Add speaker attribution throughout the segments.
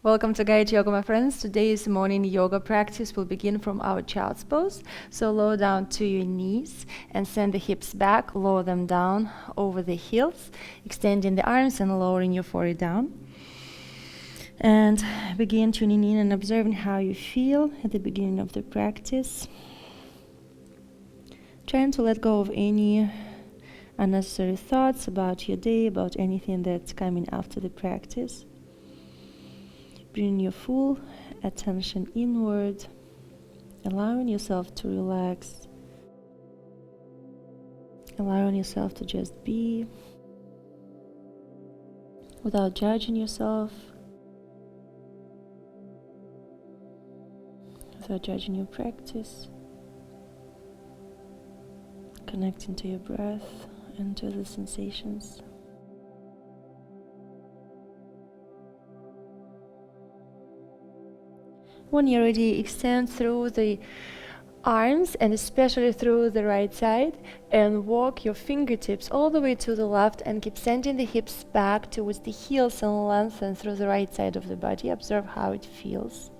Speaker 1: Welcome to Gayatri Yoga, my friends. Today's morning yoga practice will begin from our child's pose. So lower down to your knees and send the hips back, lower them down over the heels, extending the arms and lowering your forehead down. And begin tuning in and observing how you feel at the beginning of the practice. Trying to let go of any unnecessary thoughts about your day, about anything that's coming after the practice. Bring your full attention inward, allowing yourself to relax, allowing yourself to just be without judging yourself, without judging your practice, connecting to your breath and to the sensations. When you're ready, extend through the arms and especially through the right side and walk your fingertips all the way to the left and keep sending the hips back towards the heels and lengthen through the right side of the body. Observe how it feels.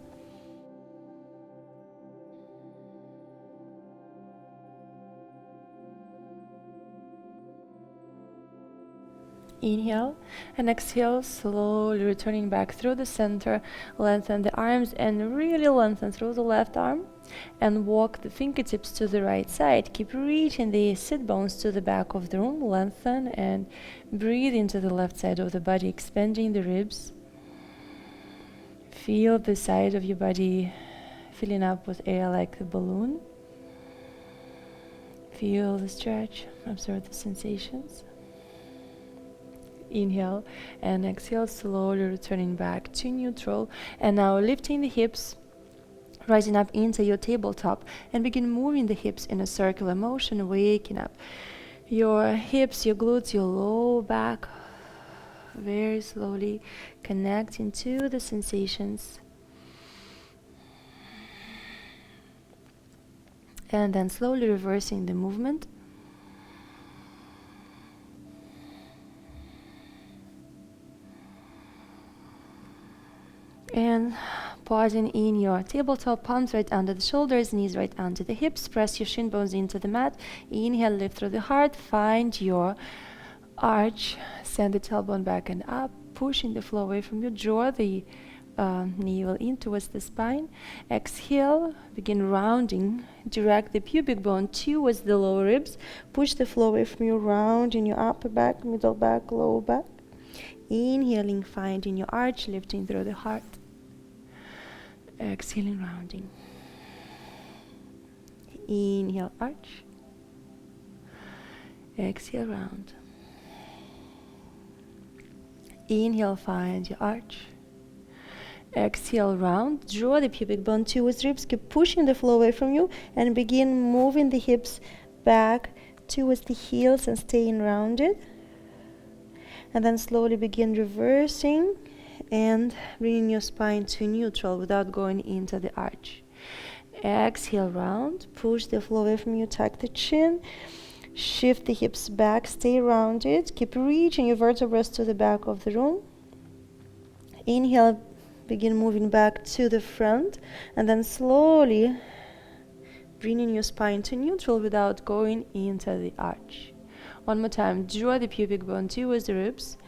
Speaker 1: Inhale and exhale, slowly returning back through the center. Lengthen the arms and really lengthen through the left arm and walk the fingertips to the right side. Keep reaching the sit bones to the back of the room. Lengthen and breathe into the left side of the body, expanding the ribs. Feel the side of your body filling up with air like a balloon. Feel the stretch, observe the sensations. Inhale and exhale, slowly returning back to neutral. And now lifting the hips, rising up into your tabletop and begin moving the hips in a circular motion, waking up your hips, your glutes, your low back, very slowly connecting to the sensations. And then slowly reversing the movement. And pausing in your tabletop, palms right under the shoulders, knees right under the hips. Press your shin bones into the mat. Inhale, lift through the heart. Find your arch. Send the tailbone back and up, pushing the floor away from you. Draw the navel in towards the spine. Exhale, begin rounding. Direct the pubic bone towards the lower ribs. Push the floor away from you, rounding your upper back, middle back, lower back. Inhaling, finding your arch, lifting through the heart. Exhaling, rounding. Inhale, arch. Exhale, round. Inhale, find your arch. Exhale, round. Draw the pubic bone towards ribs. Keep pushing the floor away from you and begin moving the hips back towards the heels and staying rounded. And then slowly begin reversing and bringing your spine to neutral without going into the arch. Exhale, round. Push the floor away from you. Tuck the chin. Shift the hips back. Stay rounded. Keep reaching your vertebrae to the back of the room. Inhale. Begin moving back to the front. And then slowly bringing your spine to neutral without going into the arch. One more time, draw the pubic bone towards the ribs,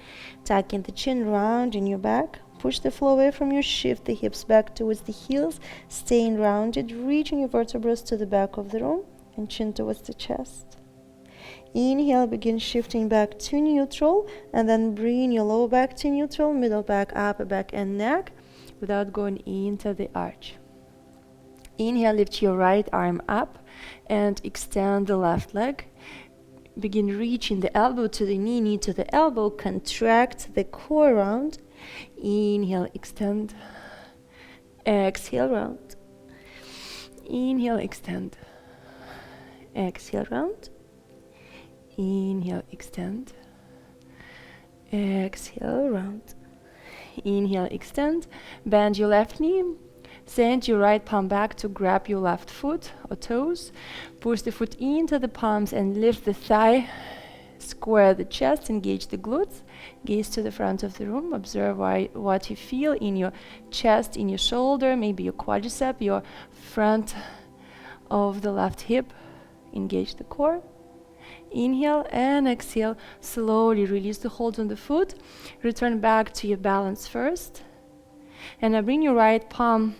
Speaker 1: tucking the chin round in your back, push the floor away from you, shift the hips back towards the heels, staying rounded, reaching your vertebrae to the back of the room, and chin towards the chest. Inhale, begin shifting back to neutral, and then bring your lower back to neutral, middle back, upper back, and neck, without going into the arch. Inhale, lift your right arm up, and extend the left leg. Begin reaching the elbow to the knee, knee to the elbow. Contract the core round. Inhale, extend. Exhale, round. Inhale, extend. Exhale, round. Inhale, extend. Exhale, round. Inhale, extend. Bend your left knee. Send your right palm back to grab your left foot or toes. Push the foot into the palms and lift the thigh Square the chest, engage the glutes, gaze to the front of the room, observe what you feel in your chest, in your shoulder, maybe your quadricep, your front of the left hip. Engage the core. Inhale and exhale. Slowly release the hold on the foot. Return back to your balance first. And now bring your right palm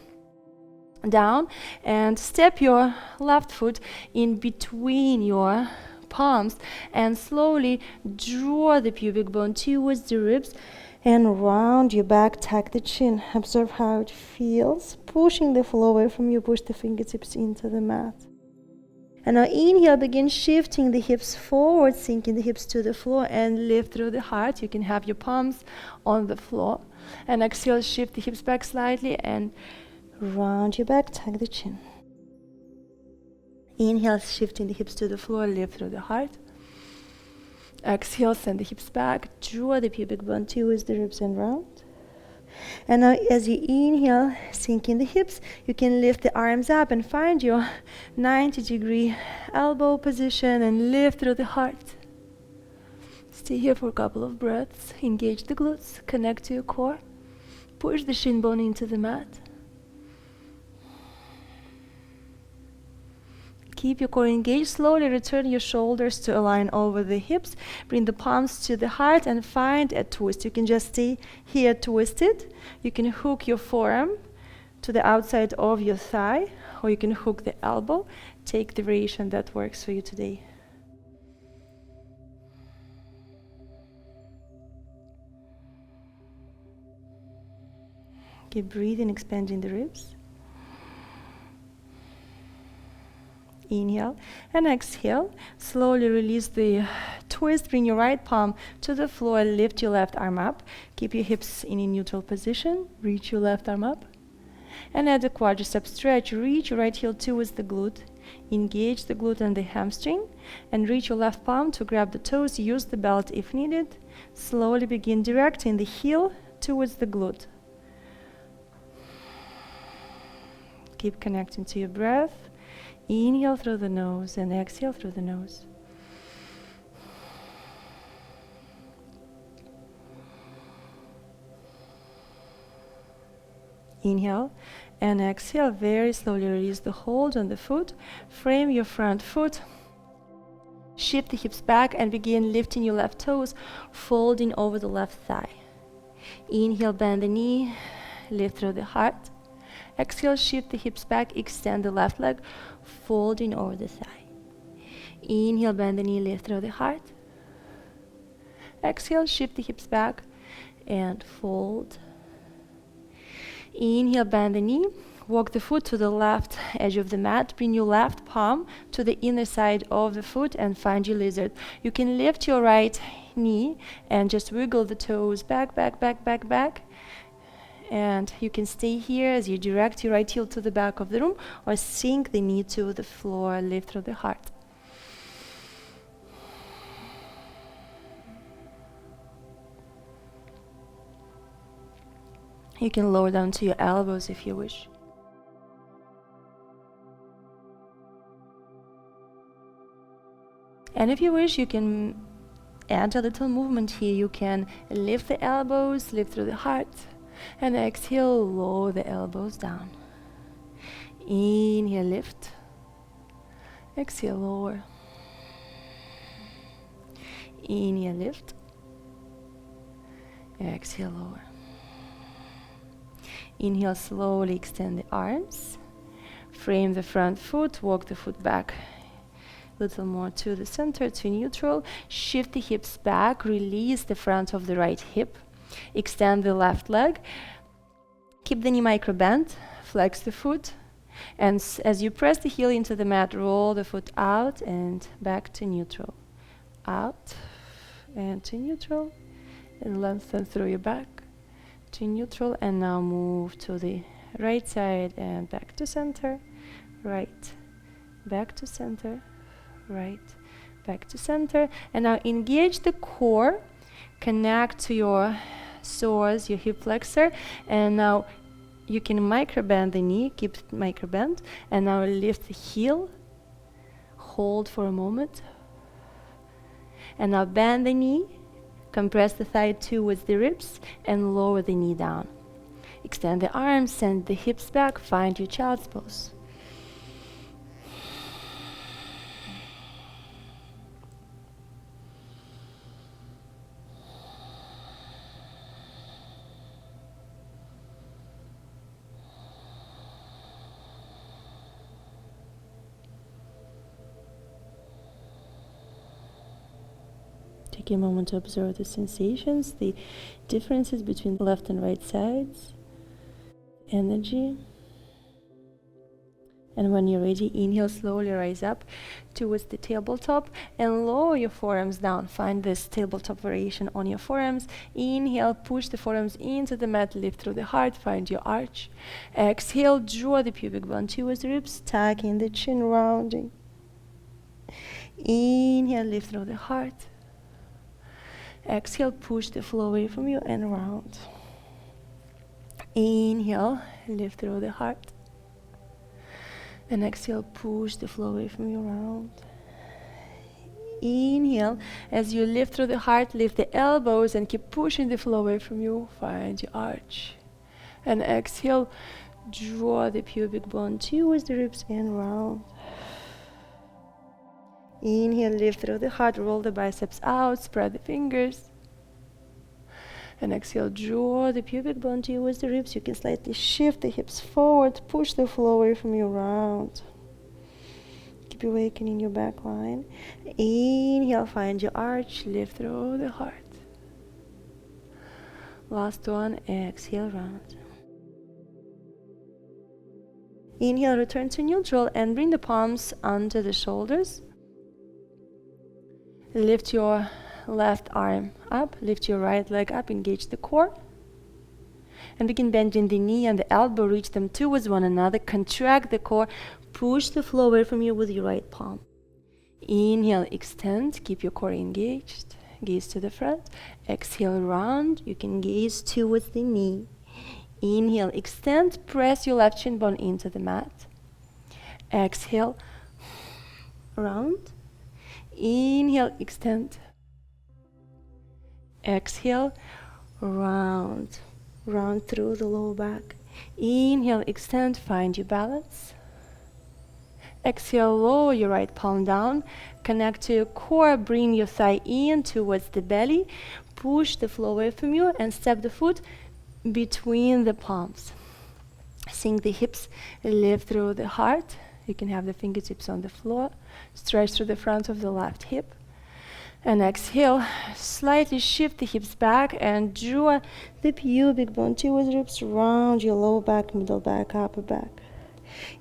Speaker 1: down and step your left foot in between your palms and slowly draw the pubic bone towards the ribs and round your back, tuck the chin. Observe how it feels. Pushing the floor away from you, push the fingertips into the mat. And now inhale, begin shifting the hips forward, sinking the hips to the floor and lift through the heart. You can have your palms on the floor. And exhale, shift the hips back slightly and round your back, tuck the chin. Inhale, shifting the hips to the floor, lift through the heart. Exhale, send the hips back, draw the pubic bone towards the ribs and round. And now as you inhale, sink in the hips, you can lift the arms up and find your 90-degree elbow position and lift through the heart. Stay here for a couple of breaths. Engage the glutes, connect to your core. Push the shin bone into the mat. Keep your core engaged. Slowly return your shoulders to align over the hips. Bring the palms to the heart and find a twist. You can just stay here twisted. You can hook your forearm to the outside of your thigh, or you can hook the elbow. Take the variation that works for you today. Keep breathing, expanding the ribs. Inhale and exhale. Slowly release the twist. Bring your right palm to the floor. Lift your left arm up. Keep your hips in a neutral position. Reach your left arm up. And add a quadricep stretch. Reach your right heel towards the glute. Engage the glute and the hamstring. And reach your left palm to grab the toes. Use the belt if needed. Slowly begin directing the heel towards the glute. Keep connecting to your breath. Inhale through the nose and exhale through the nose. Inhale and exhale. Very slowly release the hold on the foot. Frame your front foot. Shift the hips back and begin lifting your left toes, folding over the left thigh. Inhale, bend the knee, lift through the heart. Exhale, shift the hips back, extend the left leg, folding over the thigh. Inhale, bend the knee, lift through the heart. Exhale, shift the hips back and fold. Inhale, bend the knee, walk the foot to the left edge of the mat. Bring your left palm to the inner side of the foot and find your lizard. You can lift your right knee and just wiggle the toes back, back, back, back, back. And you can stay here as you direct your right heel to the back of the room or sink the knee to the floor, lift through the heart. You can lower down to your elbows if you wish. And if you wish, you can add a little movement here. You can lift the elbows, lift through the heart. And exhale, lower the elbows down. Inhale, lift. Exhale, lower. Inhale, lift. Exhale, lower. Inhale, slowly extend the arms. Frame the front foot, walk the foot back a little more to the center, to neutral. Shift the hips back, release the front of the right hip. Extend the left leg. Keep the knee micro bent. Flex the foot. And as you press the heel into the mat, roll the foot out and back to neutral. Out and to neutral. And lengthen through your back to neutral. And now move to the right side and back to center. Right. Back to center. Right. Back to center. And now engage the core. Connect to your psoas, your hip flexor, and now you can micro bend the knee, keep it micro bend, and now lift the heel, hold for a moment, And now bend the knee, compress the thigh towards the ribs, and lower the knee down. Extend the arms, send the hips back, find your child's pose. Take a moment to observe the sensations, the differences between left and right sides, energy. And when you're ready, inhale, slowly rise up towards the tabletop and lower your forearms down. Find this tabletop variation on your forearms. Inhale, push the forearms into the mat, lift through the heart, find your arch. Exhale, draw the pubic bone towards the ribs, tucking the chin, rounding. Inhale, lift through the heart. Exhale, push the floor away from you and round. Inhale, lift through the heart. And exhale, push the floor away from you, round. Inhale, as you lift through the heart, lift the elbows and keep pushing the floor away from you. Find your arch. And exhale, draw the pubic bone towards the ribs and round. Inhale, lift through the heart, roll the biceps out, spread the fingers. And exhale, draw the pubic bone towards the ribs. You can slightly shift the hips forward, push the floor away from you, round. Keep awakening your back line. Inhale, find your arch, lift through the heart. Last one, exhale, round. Inhale, return to neutral and bring the palms under the shoulders. Lift your left arm up, lift your right leg up, engage the core. And begin bending the knee and the elbow, reach them towards one another, contract the core, push the floor away from you with your right palm. Inhale, extend, keep your core engaged, gaze to the front. Exhale, round, you can gaze towards the knee. Inhale, extend, press your left shin bone into the mat. Exhale, round. Inhale, extend. Exhale, round. Round through the lower back. Inhale, extend, find your balance. Exhale, lower your right palm down. Connect to your core, bring your thigh in towards the belly. Push the floor away from you and step the foot between the palms. Sink the hips, lift through the heart. You can have the fingertips on the floor. Stretch through the front of the left hip. And exhale, slightly shift the hips back and draw the pubic bone towards ribs, round your lower back, middle back, upper back.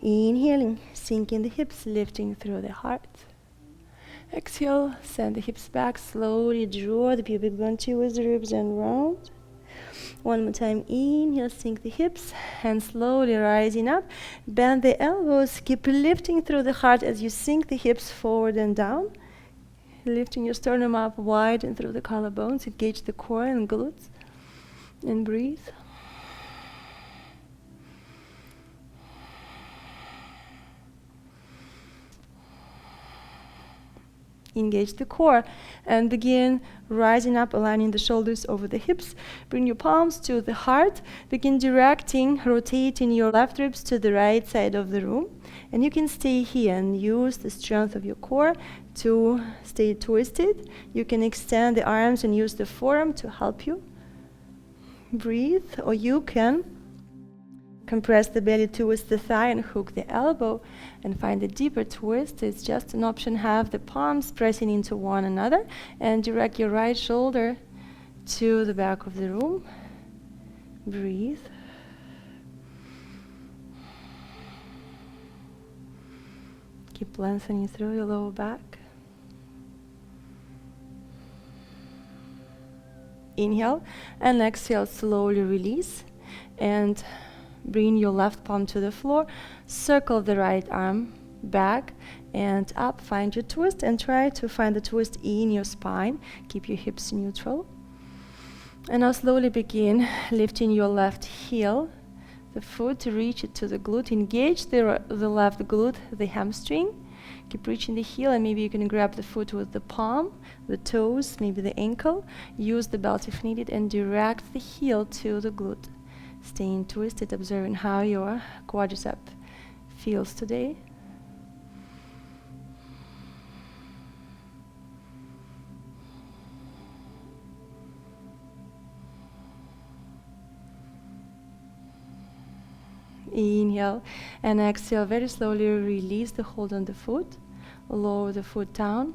Speaker 1: Inhaling, sinking the hips, lifting through the heart. Exhale, send the hips back, slowly draw the pubic bone towards the ribs and round. One more time, inhale, sink the hips and slowly rising up. Bend the elbows, keep lifting through the heart as you sink the hips forward and down. Lifting your sternum up wide and through the collarbones, engage the core and glutes. And breathe. Engage the core and begin rising up, aligning the shoulders over the hips. Bring your palms to the heart. Begin directing, rotating your left ribs to the right side of the room. And you can stay here and use the strength of your core to stay twisted. You can extend the arms and use the forearm to help you breathe, or you can compress the belly towards the thigh and hook the elbow and find a deeper twist. It's just an option. Have the palms pressing into one another and direct your right shoulder to the back of the room. Breathe. Keep lengthening through your lower back. Inhale and exhale, slowly release and bring your left palm to the floor. Circle the right arm back and up. Find your twist and try to find the twist in your spine. Keep your hips neutral. And now slowly begin lifting your left heel, the foot, to reach it to the glute. Engage the left glute, the hamstring. Keep reaching the heel, and maybe you can grab the foot with the palm, the toes, maybe the ankle. Use the belt if needed, and direct the heel to the glute. Staying twisted, observing how your quadricep feels today. Inhale and exhale. Very slowly release the hold on the foot. Lower the foot down.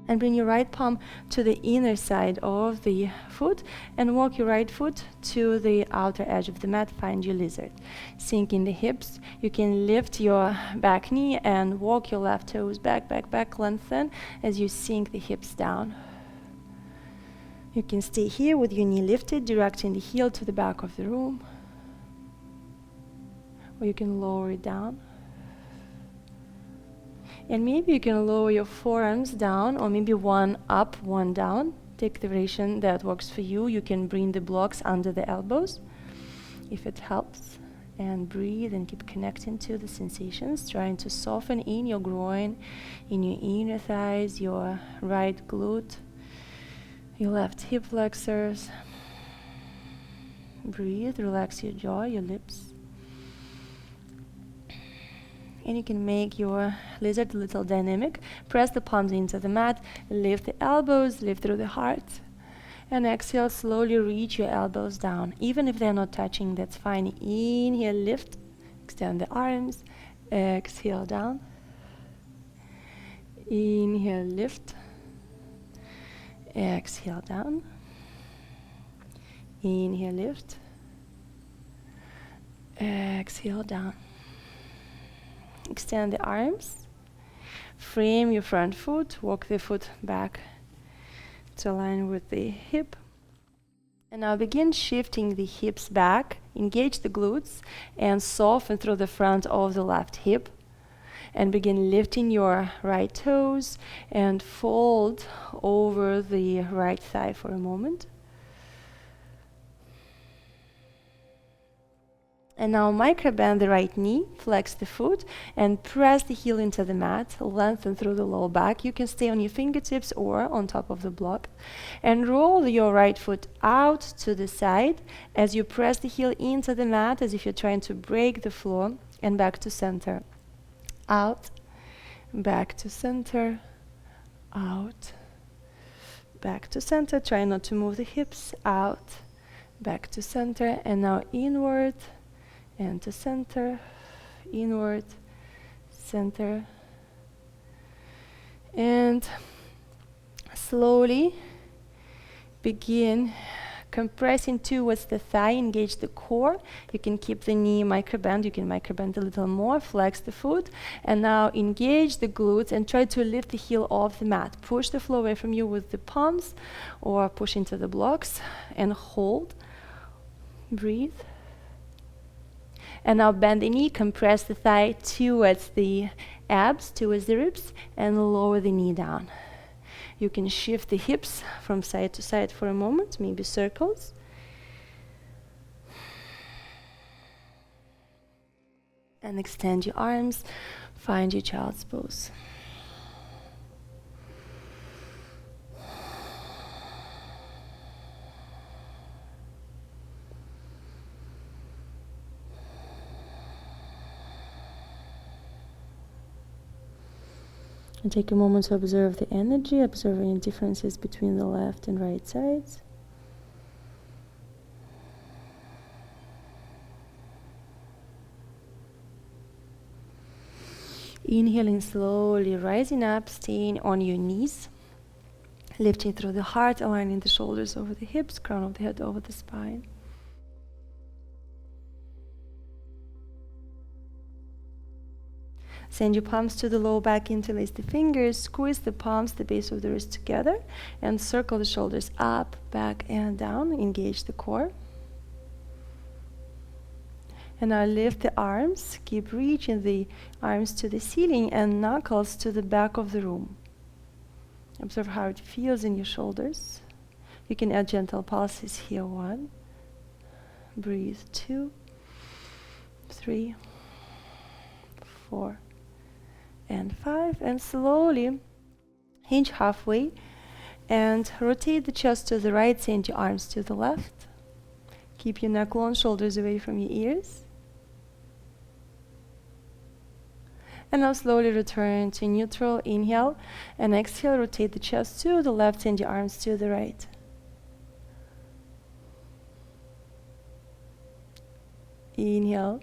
Speaker 1: And bring your right palm to the inner side of the foot and walk your right foot to the outer edge of the mat. Find your lizard. Sink in the hips. You can lift your back knee and walk your left toes back, back, back. Lengthen as you sink the hips down. You can stay here with your knee lifted, directing the heel to the back of the room. Or you can lower it down. And maybe you can lower your forearms down, or maybe one up, one down. Take the variation that works for you. You can bring the blocks under the elbows if it helps. And breathe and keep connecting to the sensations, trying to soften in your groin, in your inner thighs, your right glute, your left hip flexors. Breathe, relax your jaw, your lips. And you can make your lizard a little dynamic. Press the palms into the mat, lift the elbows, lift through the heart. And exhale, slowly reach your elbows down. Even if they're not touching, that's fine. Inhale, lift, extend the arms. Exhale, down. Inhale, lift. Exhale, down. Inhale, lift. Exhale, down. Extend the arms, frame your front foot, walk the foot back to align with the hip. And now begin shifting the hips back, engage the glutes, and soften through the front of the left hip. And begin lifting your right toes and fold over the right thigh for a moment. And now micro-bend the right knee, flex the foot, and press the heel into the mat, lengthen through the low back. You can stay on your fingertips or on top of the block. And roll your right foot out to the side as you press the heel into the mat, as if you're trying to break the floor, and back to center. Out, back to center, out, back to center. Try not to move the hips. Out, back to center, and now inward, and to center, inward, center. And slowly begin compressing towards the thigh, engage the core. You can keep the knee micro-bend, you can micro-bend a little more, flex the foot, and now engage the glutes and try to lift the heel off the mat. Push the floor away from you with the palms or push into the blocks and hold. Breathe. And now bend the knee, compress the thigh towards the abs, towards the ribs, and lower the knee down. You can shift the hips from side to side for a moment, maybe circles. And extend your arms, find your child's pose. And take a moment to observe the energy, observe any differences between the left and right sides. Inhaling slowly, rising up, staying on your knees, lifting through the heart, aligning the shoulders over the hips, crown of the head over the spine. Send your palms to the low back, interlace the fingers, squeeze the palms, the base of the wrist together, and circle the shoulders up, back, and down. Engage the core. And now lift the arms. Keep reaching the arms to the ceiling and knuckles to the back of the room. Observe how it feels in your shoulders. You can add gentle pulses here. 1. Breathe. 2, 3, 4. and 5. And slowly hinge halfway and rotate the chest to the right, send your arms to the left. Keep your neck long, shoulders away from your ears. And now slowly return to neutral. Inhale and exhale, rotate the chest to the left, send your arms to the right. Inhale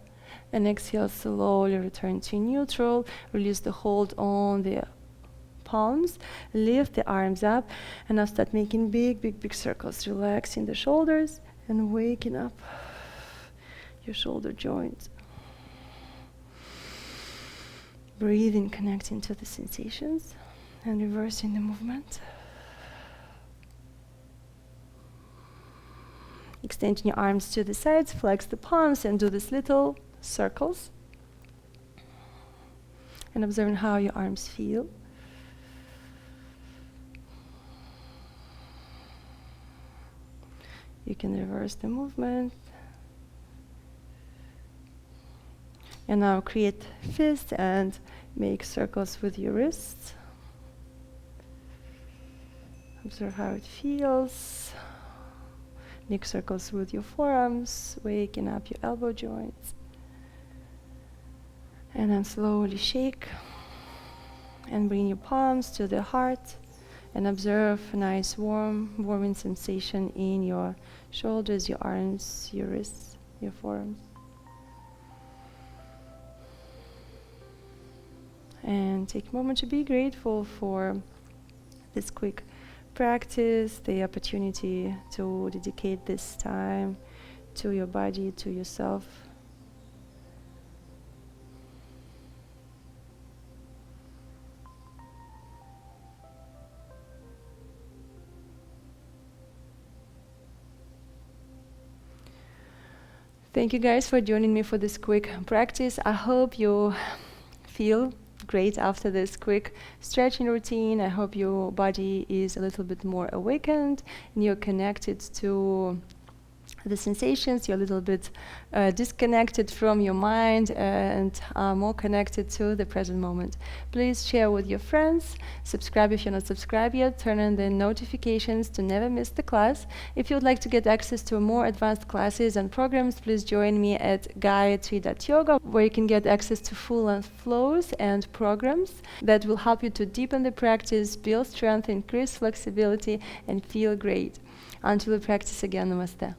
Speaker 1: and exhale, slowly return to neutral. Release the hold on the palms, lift the arms up, and now start making big circles, relaxing the shoulders and waking up your shoulder joints. Breathing, connecting to the sensations and reversing the movement. Extending your arms to the sides, flex the palms and do these little circles. And observing how your arms feel. You can reverse the movement. And now create fists and make circles with your wrists. Observe how it feels. Make circles with your forearms, waking up your elbow joints. And then slowly shake and bring your palms to the heart and observe a nice warming sensation in your shoulders, your arms, your wrists, your forearms. And take a moment to be grateful for this quick practice, the opportunity to dedicate this time to your body, to yourself. Thank you guys for joining me for this quick practice. I hope you feel great after this quick stretching routine. I hope your body is a little bit more awakened and you're connected to the sensations. You're a little bit disconnected from your mind and more connected to the present moment. Please share with your friends. Subscribe if you're not subscribed yet. Turn on the notifications to never miss the class. If you would like to get access to more advanced classes and programs, please join me at Gayatri.yoga, where you can get access to full-length flows and programs that will help you to deepen the practice, build strength, increase flexibility, and feel great. Until we practice again, namaste.